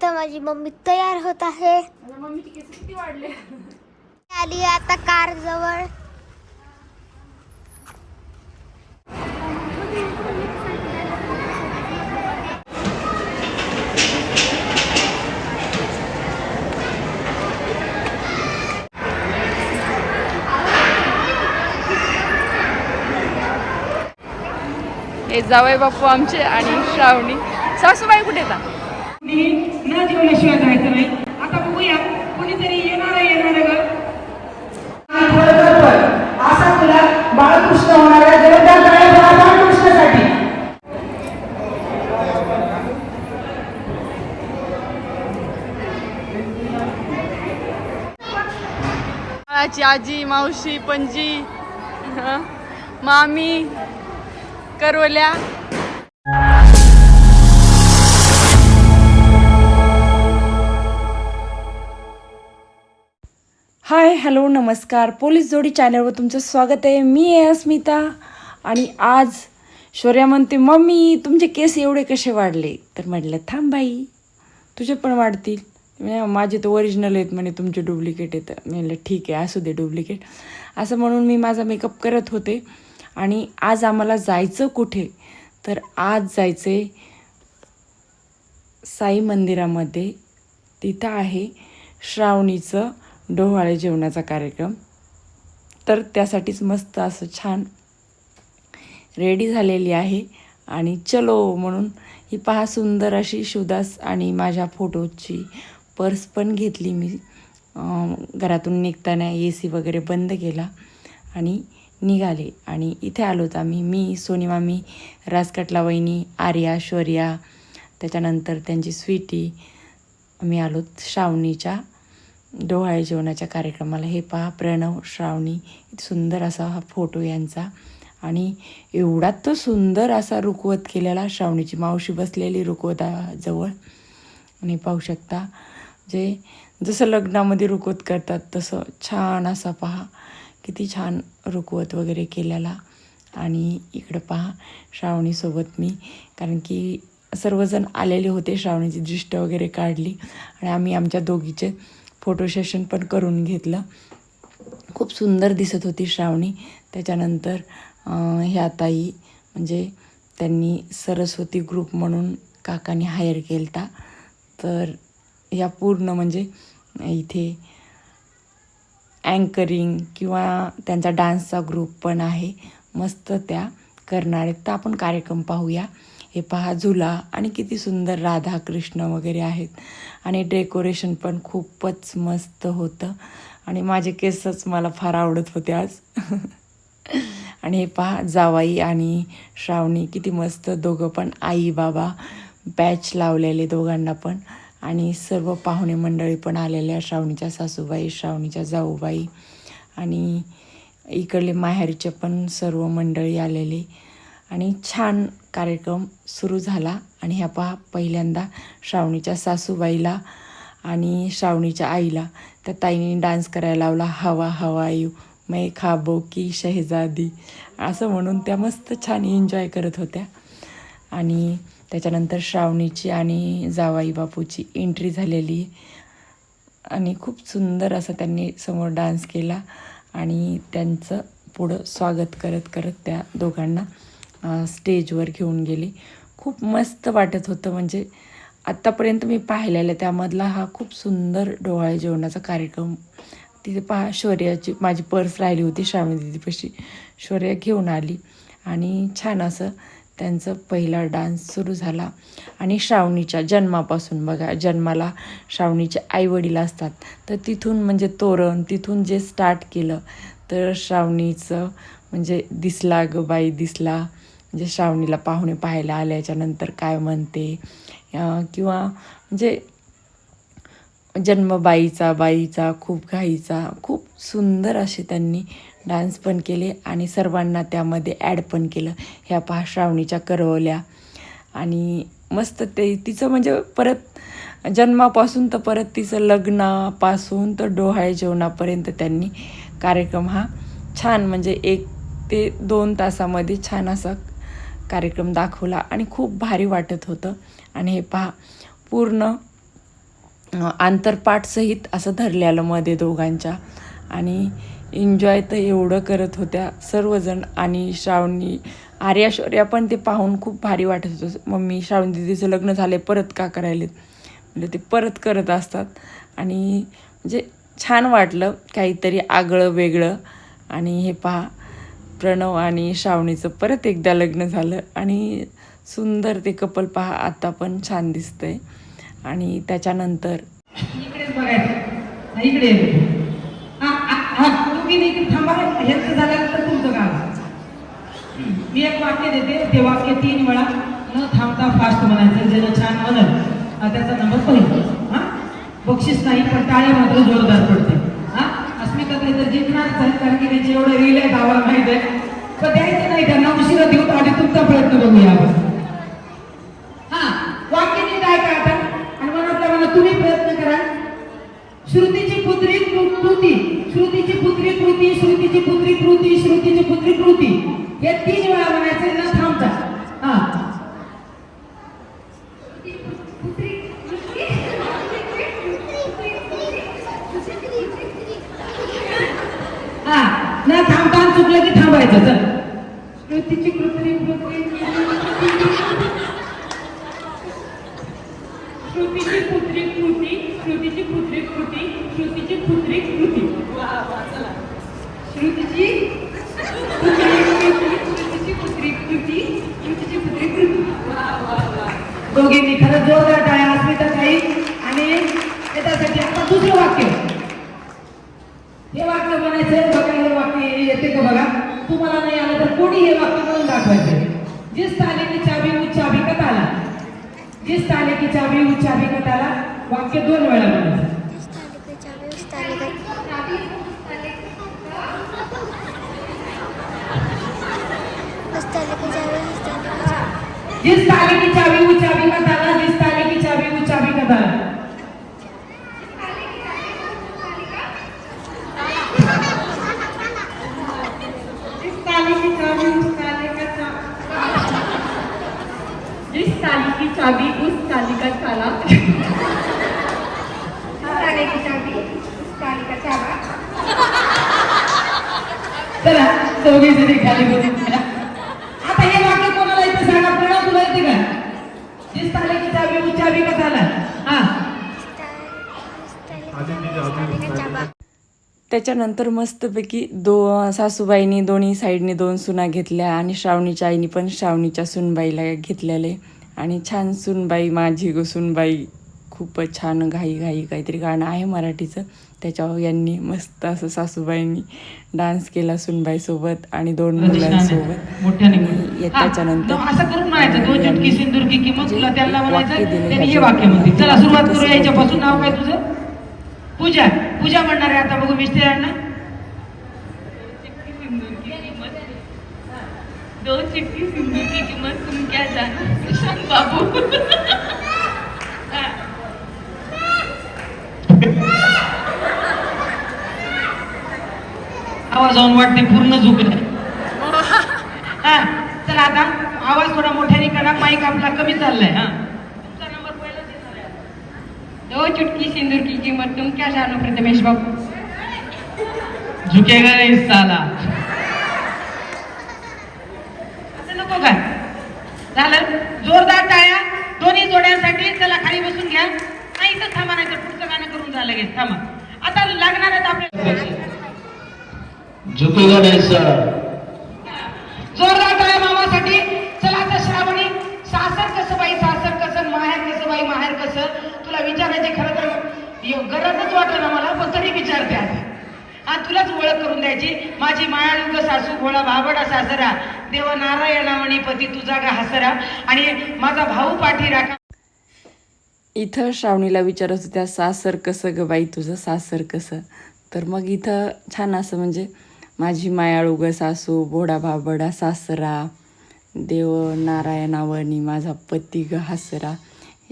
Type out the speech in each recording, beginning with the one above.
इथं माझी मम्मी तयार होत आहे. मम्मीची केस किती वाढले. आली आता कार जवळ. हे जावई बापू आमचे आणि श्रावणी. सासूबाई कुठे येतात? न जेवल्याशिवाय जायचं नाही. आता बघूया कोणीतरी येणार ग. असा तुला बाळकृष्ण होणार आहे. जबरदस्त टाळ्या बाळकृष्णासाठी. आजी, मावशी, पणजी, मामी, करवल्या. हाय, हॅलो, नमस्कार. पोलीस जोडी चॅनलवर तुमचं स्वागत आहे. मी आहे अस्मिता आणि आज शौर्या म्हणते, मम्मी तुमचे केस एवढे कसे वाढले? तर म्हटलं थांब बाई, तुझे पण वाढतील. माझे तर ओरिजिनल आहेत म्हणे, तुमचे डुप्लिकेट आहेत. म्हटलं ठीक आहे, असू दे डुप्लिकेट. असं म्हणून मी माझा मेकअप करत होते. आणि आज आम्हाला जायचं कुठे? तर आज जायचं आहे साई मंदिरामध्ये. तिथं आहे श्रावणीचं डोहाळे जेवणाचा कार्यक्रम. तर त्यासाठीच मस्त असं छान रेडी झालेली आहे. आणि चलो म्हणून ही पहा सुंदर अशी शिवदास आणि माझ्या फोटोची पर्स पण घेतली मी. घरातून निघताना AC वगैरे बंद केला आणि निघाले. आणि इथे आलोत आम्ही, मी, सोनी मामी, राजकटला वहिनी, आर्या, शौर्या, त्याच्यानंतर त्यांची स्वीटी. आम्ही आलोत श्रावणीच्या डोहाळे जेवणाच्या कार्यक्रमाला. हे पहा प्रणव, श्रावणी, सुंदर असा हा फोटो यांचा. आणि एवढा तो सुंदर असा रुखवत केलेला. श्रावणीची मावशी बसलेली रुखवताजवळ. आणि पाहू शकता जसं लग्नामध्ये रुखवत करतात तसं छान असा पहा किती छान रुखवत वगैरे केलेला. आणि इकडं पहा श्रावणीसोबत मी, कारण की सर्वजण आलेले होते. श्रावणीची दृष्ट वगैरे काढली आणि आम्ही आमच्या दोघीचे फोटो सेशन पण करून घेतलं. खूप सुंदर दिसत होती श्रावणी. त्याच्यानंतर ह्या ताई म्हणजे त्यांनी सरस्वती ग्रुप म्हणून काकांनी हायर केलता. तर ह्या पूर्ण म्हणजे इथे अँकरिंग किंवा त्यांचा डान्सचा ग्रुप पण आहे. मस्त त्या करणार आहेत. तर आपण कार्यक्रम पाहूया. हे पहा झुला आणि किती सुंदर राधा कृष्ण वगैरे आहेत. आणि डेकोरेशन पण खूपच मस्त होतं. आणि माझे केसच मला फार आवडत होते आज. आणि हे पहा जावाई आणि श्रावणी किती मस्त दोघं पण, आई बाबा बॅच लावलेले दोघांना पण. आणि सर्व पाहुणे मंडळी पण आलेल्या, श्रावणीच्या सासूबाई, श्रावणीच्या जाऊबाई आणि इकडले माहेरचे पण सर्व मंडळी आलेली. आणि छान कार्यक्रम सुरू झाला. आणि ह्या पहा पहिल्यांदा श्रावणीच्या सासूबाईला आणि श्रावणीच्या आईला त्या ताईने डान्स करायला लावला. हवा हवा यू मै खाबो की शहजादी असं म्हणून त्या मस्त छान एन्जॉय करत होत्या. आणि त्याच्यानंतर श्रावणीची आणि जावाई बापूची एंट्री झालेली. आणि खूप सुंदर असं त्यांनी समोर डान्स केला. आणि त्यांचं पुढं स्वागत करत करत त्या दोघांना स्टेजवर घेऊन गेली. खूप मस्त वाटत होतं. म्हणजे आत्तापर्यंत मी पाहिलेलं त्यामधला हा खूप सुंदर डोहाळे जेवणाचा कार्यक्रम. तिथे पहा शौर्याची माझी पर्स राहिली होती श्रावणी दीदीपाशी, शौर्या घेऊन आली. आणि छान असं त्यांचं पहिला डान्स सुरू झाला. आणि श्रावणीच्या जन्मापासून बघा, जन्माला श्रावणीचे आईवडील असतात. तर तिथून म्हणजे तोरण तिथून जे स्टार्ट केलं. तर श्रावणीचं म्हणजे दिसला ग बाई दिसला, म्हणजे श्रावणीला पाहुणे पाहायला आल्याच्यानंतर काय म्हणते, किंवा म्हणजे जन्म बाईचा खूप घाईचा, खूप सुंदर असे त्यांनी डान्स पण केले. आणि सर्वांना त्यामध्ये ॲड पण केलं. ह्या पहा श्रावणीच्या करवल्या. आणि मस्त ते तिचं म्हणजे परत जन्मापासून तर परत तिचं लग्नापासून तर डोहाळे जेवणापर्यंत त्यांनी कार्यक्रम हा छान म्हणजे 1 ते 2 तासामध्ये छान असा कार्यक्रम दाखवला. आणि खूप भारी वाटत होतं. आणि हे पहा पूर्ण आंतरपाठसहित असं धरलेलं मध्ये दोघांच्या. आणि एन्जॉय तर एवढं करत होत्या सर्वजण. आणि श्रावणी आर्याशौर्या पण ते पाहून खूप भारी वाटत होतं. मम्मी श्रावणी दिदीचं लग्न झाले परत का करायलेत, म्हणजे ते परत करत असतात. आणि म्हणजे छान वाटलं काहीतरी आगळं वेगळं. आणि हे पहा प्रणव आणि श्रावणीचं परत एकदा लग्न झालं आणि सुंदर ते कपल पहा आता पण छान दिसतंय. आणि त्याच्यानंतर इकडेच बघायचं, इकडे इकडे थांबा. ह्याचं झाल्यानंतर तुमचं काम. मी एक वाक्य देते, ते वाक्य 3 वेळा न थांबता फास्ट म्हणायचं. ज्यानं छान म्हणत त्याचा नंबर पहिला. हा, बक्षीस नाही पण टाळ्या मात्र जोरदार पडते. हा, अस्मिता तर जिंकणारच आहे, कारण की त्याचे एवढे रील आहेत आम्हाला माहित आहे. पण द्यायचं नाही त्यांना, उशिरा देऊ आधी तुमचा प्रयत्न बघूया आपण. हा, वाक्य नीट ऐका आता आणि मनातल्या मनात तुम्ही प्रयत्न करा. श्रुतीची पुत्री कृती, श्रुतीची पुत्री कृती, श्रुतीची पुत्री कृती, श्रुतीची पुत्री कृती. हे 3 वेळा म्हणायचे न थांबता. हा, हा, न थांबता चुकलं की थांबायचं. चल, श्रुतीची पुत्री कृती, श्रुतीची पुत्री कृती, श्रुतीची पुत्री कृती, श्रुतीची पुत्री कृती. श्रुतीची श्रुतीची पुत्री कृती, श्रुतीची पुत्री कृती. दोघींनी खरंच जोरदार टाळ्या. अस्मिता ताई आणि त्याच्यासाठी आता दुसरं वाक्य. हे वाक्य म्हणायचं बघा. हे वाक्य येते का बघा. तुम्हाला नाही आलं तर कोणी हे वाक्य म्हणून दाखवायचं. जिस ताले की चाबी उस चाबी का ताला, जिस ताले की चाबी उस चाबी का ताला. वाक्य 2 वेळा म्हणायचं. जिस ताले की चाबी उस चाबी का ताला, जिस ताले की चाबी उस चाबी का ताला. जिस ताले की चाबी उस ताले का ताला, जिस ताले की चाबी उस ताले का ताला, ताले की चाबी उस ताले का ताला. चला दोघे जरी खाली बसून. आता हे वाक्य कोणाला येते सांगा. प्रणव तुला येते का. जिस ताले की चाबी उस चाबी का ताला. हा, त्याच्यानंतर मस्तपैकी सासूबाईंनी दोन्ही साईडनी 2 सुना घेतल्या आणि श्रावणीच्या आईनी पण श्रावणीच्या सुनबाईला घेतलेले. आणि छान सुनबाई माझी गो सुनबाई, खूपच छान घाई घाई काहीतरी गाणं आहे मराठीचं, त्याच्यावर यांनी मस्त असं सासूबाईंनी डान्स केला सुनबाईसोबत आणि 2 मुलांसोबत. त्याच्यानंतर असं करून म्हणायचं 2 चुटकी सिंदूर की किंमत तुला त्याला म्हणायचं. त्यांनी हे वाक्य म्हणते. चला सुरुवात करूया. याच्यापासून नाव काय तुझं. पूजा. पूजा म्हणणार आहे आता. बघू मिस्टरांना. 2 चिट्ठी सिंदूर की कीमत तुम क्या जानो प्रशांत बाबू. आवाज जाऊन वाटते पूर्ण झुकले. हा, चला आता आवाज थोडा मोठ्याने करा. माईक आपला कमी चाललाय. हा, तुमचा नंबर पहिलाच येणार आहे. 2 चुटकी सिंदूर की कीमत तुम क्या जानो प्रथमेश बाबू. झुकेगा नाही साला. असं नको का. झालं. जोरदार टाळ्या दोन्ही जोड्यांसाठी. चला खाली बसून घ्या. नाही तर थांबा, नाही तर पुढचं गाणं करून झालं लगेच. थांबा. आता लागणार आहेत आपल्याला. झुकेगा नाही साला. जोरदार टाळ्या मामासाठी. चला आता श्रावणी, सासर कसं बाई सासर कसं, माहेर कसं बाई माहेर कसं. तुला विचारायचे खरं तर गरजच वाटत ना मला, पण तरी विचारते आता. हा, तुलाच ओळख करून द्यायची. माझी मायाळू ग सासू भोळा भाबडा सासरा, देव नारायणावणी पती तुझा ग हसरा, आणि माझा भाऊ पाठी राखा. इथं श्रावणीला विचारत होत्या सासर कसं ग बाई तुझं, सासर कसं. तर मग इथं छान असं म्हणजे माझी मायाळू ग सासू भोळा भाबडा सासरा, देव नारायणावणी माझा पती ग हसरा,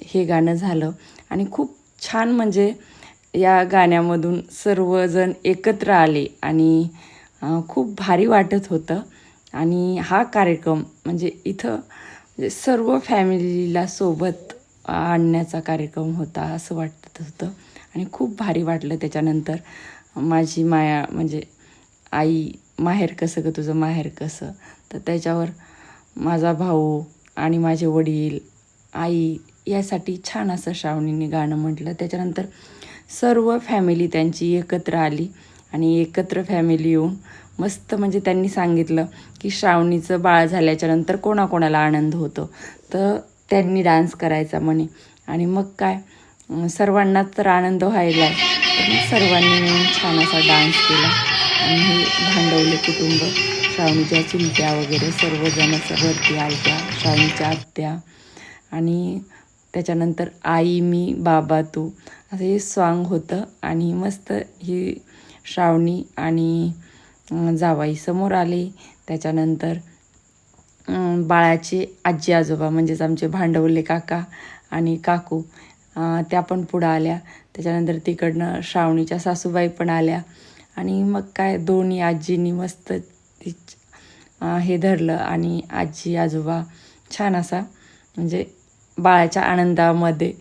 हे गाणं झालं. आणि खूप छान म्हणजे या गाण्यामधून सर्वजण एकत्र आले आणि खूप भारी वाटत होतं. आणि हा कार्यक्रम म्हणजे इथं म्हणजे सर्व फॅमिलीला सोबत आणण्याचा कार्यक्रम होता असं वाटत होतं आणि खूप भारी वाटलं. त्याच्यानंतर माझी माया म्हणजे आई, माहेर कसं ग तुझं माहेर कसं, तर त्याच्यावर माझा भाऊ आणि माझे वडील, आई यासाठी छान असं श्रावणीने गाणं म्हटलं. त्याच्यानंतर सर्व फॅमिली त्यांची एकत्र आली आणि एकत्र फॅमिली येऊन मस्त म्हणजे त्यांनी सांगितलं की श्रावणीचं बाळ झाल्याच्यानंतर कोणाकोणाला आनंद होतो, तर त्यांनी डान्स करायचा म्हणे. आणि मग काय सर्वांनाच तर आनंद व्हायला तर मग सर्वांनी मिळून छान असा डान्स केला. आणि हे भांडवले कुटुंब, श्रावणीच्या चुलत्या वगैरे सर्वजण वरती आलत्या, श्रावणीच्या आत्या आणि त्याच्यानंतर आई, मी, बाबा, तू असं हे सॉन्ग होतं. आणि मस्त ही श्रावणी आणि जावाई समोर आले. त्याच्यानंतर बाळाचे आजी आजोबा म्हणजेच आमचे भांडवले काका आणि काकू त्या पण पुढं आल्या. त्याच्यानंतर तिकडनं श्रावणीच्या सासूबाई पण आल्या. आणि मग काय दोन्ही आजींनी मस्त हे धरलं आणि आजी आजोबा छान असा म्हणजे बाळाच्या आनंदामध्ये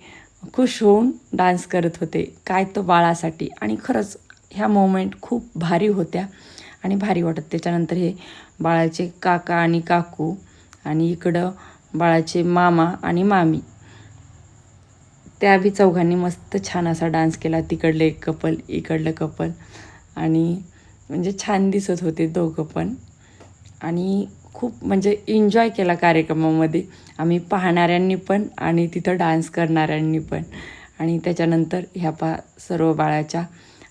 खुश होऊन डान्स करत होते, काय तो बाळासाठी. आणि खरंच ह्या मोमेंट खूप भारी होत्या आणि भारी वाटत. त्याच्यानंतर हे बाळाचे काका आणि काकू आणि इकडं बाळाचे मामा आणि मामी, त्या बी चौघांनी मस्त छान असा डान्स केला. तिकडलं एक कपल, इकडलं कपल आणि म्हणजे छान दिसत होते दोघं पण. आणि खूप म्हणजे एन्जॉय केला कार्यक्रमामध्ये आम्ही पाहणाऱ्यांनी पण आणि तिथं डान्स करणाऱ्यांनी पण. आणि त्याच्यानंतर ह्या सर्व बाळाच्या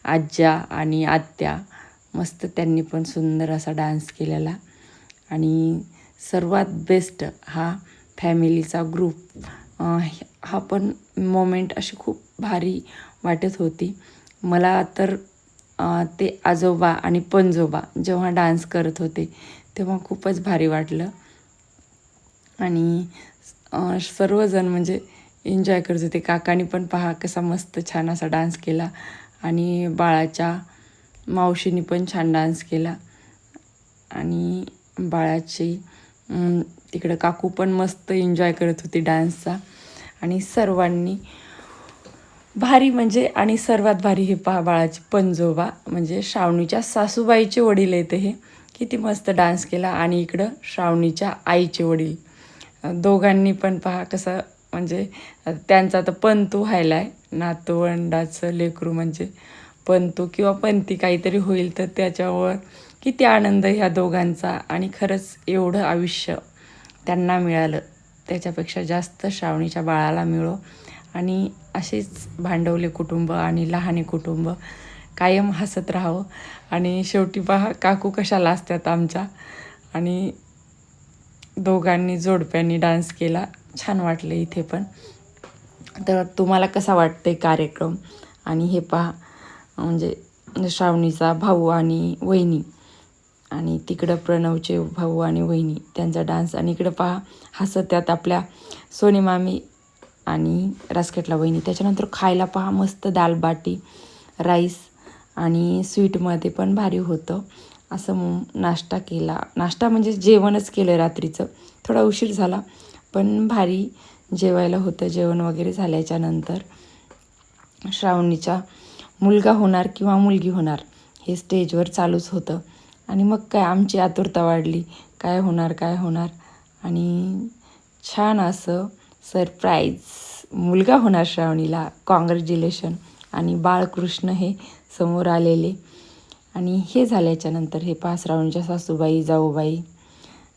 आज्या आणि आत्या मस्त त्यांनी पण सुंदर असा डान्स केलेला. आणि सर्वात बेस्ट हा फॅमिलीचा ग्रुप, हा पण मोमेंट अशी खूप भारी वाटत होती मला तर. ते आजोबा आणि पणजोबा जेव्हा डान्स करत होते तेव्हा खूपच भारी वाटलं. आणि सर्वजण म्हणजे एन्जॉय करत होते. काकानी पण पहा कसा मस्त छान असा डान्स केला आणि बाळाच्या मावशीनी पण छान डान्स केला. आणि बाळाची तिकडं काकू पण मस्त एन्जॉय करत होती डान्सचा. आणि सर्वांनी भारी म्हणजे आणि सर्वात भारी हे पहा बाळाचे पणजोबा म्हणजे श्रावणीच्या सासूबाईचे वडील आहेत हे, किती मस्त डान्स केला. आणि इकडं श्रावणीच्या आईचे वडील दोघांनी पण पहा कसं म्हणजे त्यांचा तर पंतू व्हायला आहे, नातवंडाचं लेकरू म्हणजे पंतू किंवा पंती काहीतरी होईल, तर त्याच्यावर किती आनंद ह्या दोघांचा. आणि खरंच एवढं आयुष्य त्यांना मिळालं त्याच्यापेक्षा जास्त श्रावणीच्या बाळाला मिळो. आणि असेच भांडवले कुटुंब आणि लहाने कुटुंब कायम हसत राहावं. आणि शेवटी पहा काकू कशाला असतात आमच्या. आणि दोघांनी जोडप्यांनी डान्स केला, छान वाटलं इथे पण. तर तुम्हाला कसा वाटते कार्यक्रम. आणि हे पहा म्हणजे श्रावणीचा भाऊ आणि वहिनी आणि तिकडं प्रणवचे भाऊ आणि वहिनी त्यांचा डान्स. आणि इकडं पहा हसत त्यात आपल्या सोनी मामी आणि रासकेटला वहिनी. त्याच्यानंतर खायला पहा मस्त दाल बाटी, राईस आणि स्वीटमध्ये पण भारी होतं. असं नाश्ता केला, नाश्ता म्हणजे जेवणच केलं रात्रीचं, थोडा उशीर झाला पण भारी जेवायला होतं. जेवण वगैरे झाल्याच्यानंतर श्रावणीचा मुलगा होणार किंवा मुलगी होणार हे स्टेजवर चालूच होतं. आणि मग काय आमची आतुरता वाढली, काय होणार काय होणार. आणि छान असं सरप्राईज, मुलगा होणार श्रावणीला, कॉंग्रॅच्युलेशन. आणि बाळकृष्ण हे समोर आलेले. आणि हे झाल्याच्यानंतर हे पहा श्रावणीच्या सासूबाई जाऊबाई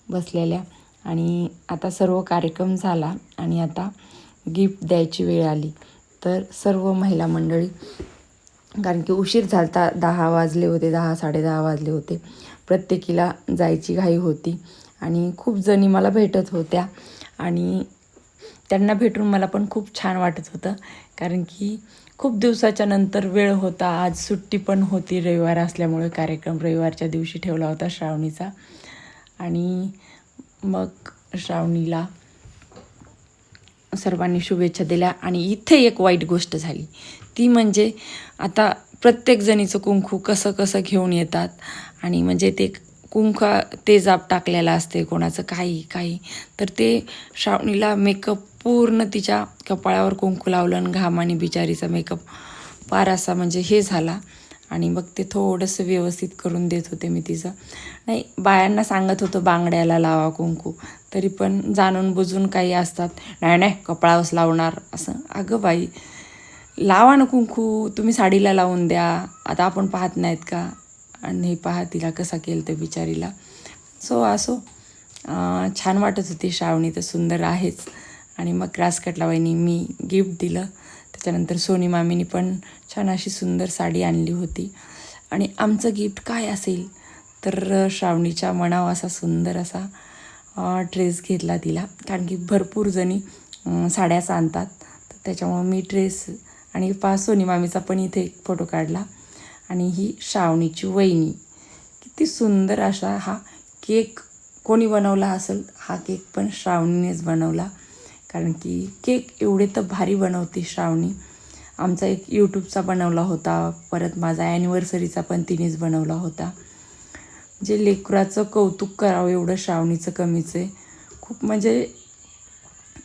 बसलेल्या. आणि आता सर्व कार्यक्रम झाला आणि आता गिफ्ट द्यायची वेळ आली. तर सर्व महिला मंडळी, कारण की उशीर झालता, 10 वाजले होते, 10 साडेदहा वाजले होते, प्रत्येकीला जायची घाई होती. आणि खूप जणी मला भेटत होत्या आणि त्यांना भेटून मला पण खूप छान वाटत होतं, कारण की खूप दिवसाच्या नंतर वेळ होता. आज सुट्टी पण होती, रविवार असल्यामुळे कार्यक्रम रविवारच्या दिवशी ठेवला होता श्रावणीचा. आणि मग श्रावणीला सर्वांनी शुभेच्छा दिल्या. आणि इथे एक वाईट गोष्ट झाली, ती म्हणजे आता प्रत्येक जणीचं कुंकू कसं कसं घेऊन येतात आणि म्हणजे ते कुंका तेजाब टाकलेला असते कोणाचं काही काही, तर ते श्रावणीला मेकअप पूर्ण तिच्या कपाळावर कुंकू लावलं आणि घामाने बिचारीचा मेकअप फार असा म्हणजे हे झाला. आणि मग ते थोडंसं व्यवस्थित करून देत होते मी तिचं. नाही, बायांना सांगत होतं बांगड्याला लावा कुंकू, तरी पण जाणून बुजून काही असतात, नाही नाही कपाळावरच लावणार असं. अगं बाई, लावा ना कुंकू, तुम्ही साडीला लावून द्या, आता आपण पाहत नाहीत का? आणि हे पहा तिला कसा केलं ते बिचारीला. सो असो, छान वाटत होती. श्रावणी तर सुंदर आहेच. आणि मग रासकटला वहिनी मी गिफ्ट दिलं. त्याच्यानंतर सोनी मामीनी पण छान अशी सुंदर साडी आणली होती. आणि आमचं गिफ्ट काय असेल तर श्रावणीच्या मनावर असा सुंदर असा ड्रेस घेतला तिला, कारण की भरपूर जणी साड्याच आणतात. तर त्याच्यामुळं मी ड्रेस आणि सोनी मामीचा पण इथे एक फोटो काढला. आणि ही श्रावणीची वहिनी, किती सुंदर असा हा केक कोणी बनवला असेल, हा केक पण श्रावणीनेच बनवला. कारण की केक एवढे तर भारी बनवते श्रावणी. आमचा एक यूट्यूबचा बनवला होता, परत माझा ॲनिव्हर्सरीचा पण तिनेच बनवला होता. जे लेकराचं कौतुक करावं एवढं श्रावणीचं कमीच आहे खूप म्हणजे.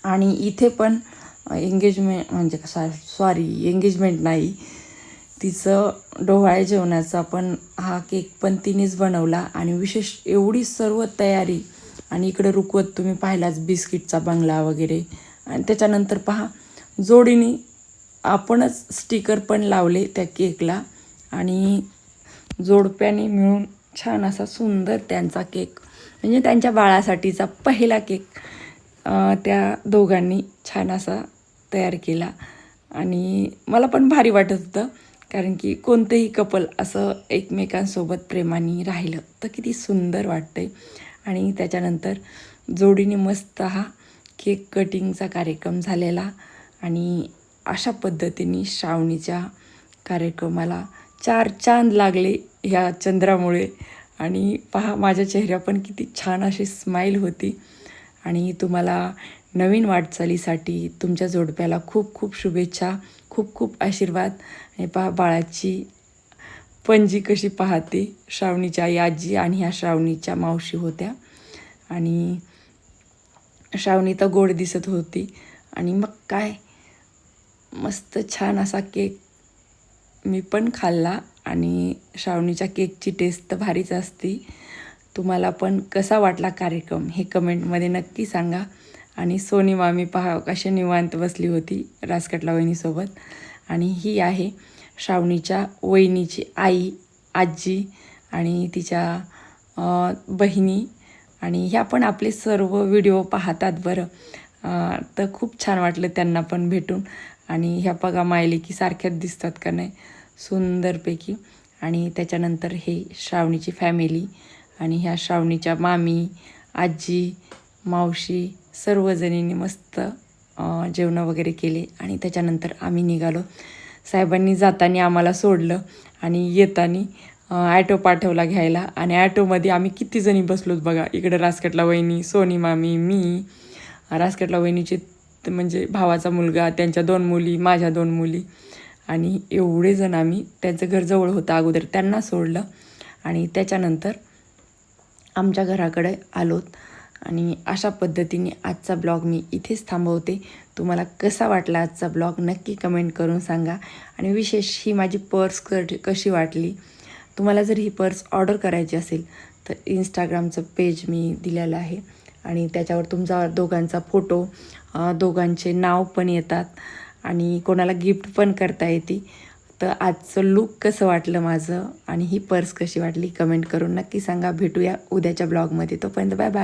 आणि इथे पण एंगेजमेंट म्हणजे एंगेजमेंट नाही, तिचं डोहाळे जेवणाचा पण हा केक पण तिनेच बनवला. आणि विशेष एवढी सर्व तयारी. आणि इकडे रुकवत तुम्ही पाहिलाच बिस्किटचा बंगला वगैरे. आणि त्याच्यानंतर पहा जोडीने आपणच स्टिकर पण लावले त्या केकला. आणि जोडप्याने मिळून छान असा सुंदर त्यांचा केक, म्हणजे त्यांच्या बाळासाठीचा पहिला केक त्या दोघांनी छान असा तयार केला. आणि मला पण भारी वाटत होतं, कारण की कोणतेही कपल असं एकमेकांसोबत प्रेमाने राहिलं तर किती सुंदर वाटतंय. आणि त्याच्यानंतर जोडीने मस्त हा केक कटिंगचा कार्यक्रम झालेला. आणि अशा पद्धतीने श्रावणीच्या कार्यक्रमाला 4 चांद लागले ह्या चंद्रामुळे. आणि पहा माझ्या चेहऱ्या पण किती छान अशी स्माईल होती. आणि तुम्हाला नवीन वाटचालीसाठी तुमच्या जोडप्याला खूप खूप शुभेच्छा, खूप खूप आशीर्वाद. आणि पहा बाळाची पणजी कशी पाहते, श्रावणीच्या आई आजी आणि ह्या श्रावणीच्या मावशी होत्या. आणि श्रावणी तर गोड दिसत होती. आणि मग काय मस्त छान असा केक मी पण खाल्ला. आणि श्रावणीच्या केकची टेस्ट तर भारीच असते. तुम्हाला पण कसा वाटला कार्यक्रम हे कमेंटमध्ये नक्की सांगा. आणि सोनी मामी पहा कशी निवांत बसली होती रासकटला वहिनीसोबत. आणि ही आहे श्रावणीच्या वहिनीची आई आजी आणि तिच्या बहिणी. आणि ह्या पण आपले सर्व व्हिडिओ पाहतात बरं. तर खूप छान वाटलं त्यांना पण भेटून. आणि ह्या बघा मायले की सारख्याच दिसतात का नाही, सुंदरपैकी. आणि त्याच्यानंतर हे श्रावणीची फॅमिली. आणि ह्या श्रावणीच्या मामी आजी मावशी सर्वजणींनी मस्त जेवणं वगैरे केले. आणि त्याच्यानंतर आम्ही निघालो. साहेबांनी जाताना आम्हाला सोडलं आणि येताना ॲटो पाठवला घ्यायला. आणि ॲटोमध्ये आम्ही किती जणी बसलोत बघा. इकडं रासकटला वहिनी, सोनी मामी, मी, रासकटला वहिनीचे म्हणजे भावाचा मुलगा, त्यांच्या 2 मुली, माझ्या 2 मुली. आणि एवढे जण आम्ही, त्यांचं घर जवळ होतं अगोदर, त्यांना सोडलं. आणि त्याच्यानंतर आमच्या घराकडे आलोत. आणि अशा पद्धतीने आजचा ब्लॉग मी इथेच थांबवते. तुम्हाला कसा वाटला आजचा ब्लॉग नक्की कमेंट करून सांगा. आणि विशेष ही माझी पर्स कशी वाटली. तुम्हाला जर ही पर्स ऑर्डर करायची असेल तर इंस्टाग्रामचं पेज मी दिलेलं आहे. आणि त्याच्यावर तुमचा दोघांचा फोटो, दोघांचे नाव पण येतात. आणि कोणाला गिफ्ट पण करता येते. तर आजचं लूक कसं वाटलं माझं आणि ही पर्स कशी वाटली कमेंट करून नक्की सांगा. भेटूया उद्याच्या ब्लॉगमध्ये. तोपर्यंत बाय बाय.